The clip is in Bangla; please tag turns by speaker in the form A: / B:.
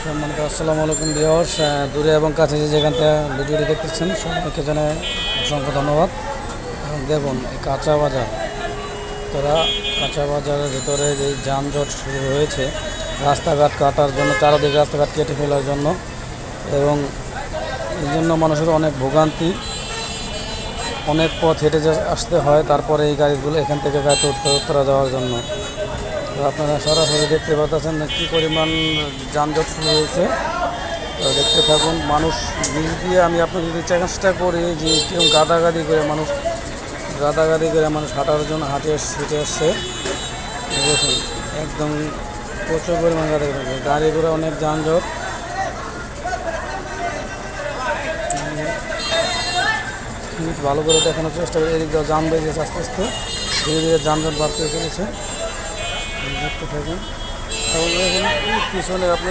A: সম্মানিত আসসালামু আলাইকুম ভিউয়ার্স, দূরে এবং কাছে যেখান থেকে ভিডিওটি দেখতেছেন সবাইকে জানাই অসংখ্য ধন্যবাদ। এবং দেখুন এই কাঁচা বাজার, তারা কাঁচা বাজারের ভিতরে যে যানজট শুরু হয়েছে রাস্তাঘাট কাটার জন্য, চারদিকে রাস্তাঘাট কেটে ফেলার জন্য, এবং এই জন্য মানুষের অনেক ভোগান্তি, অনেক পথ হেঁটে আসতে হয়। তারপরে এই গাড়িগুলো এখান থেকে গাড়িতে উত্তরা যাওয়ার জন্য তো আপনারা সরাসরি দেখতে পাচ্ছেন কী পরিমাণ যানজট শুরু হয়েছে। তো দেখতে থাকুন। মানুষ নিচ দিয়ে আমি আপনাদের যদি চেষ্টা করি যে কেউ গাদাগাদি করে মানুষ হাঁটার জন্য হেঁটে আসছে। দেখুন একদম প্রচুর পরিমাণ গাড়ি ঘোড়া, অনেক যানজট। ভালো করে দেখানোর চেষ্টা করি। এদিক দিয়ে জাম বেরিয়েছে, আস্তে আস্তে ধীরে ধীরে যানজট বাড়তে চলেছে। দেখতে থাকুন। পিছনে আপনি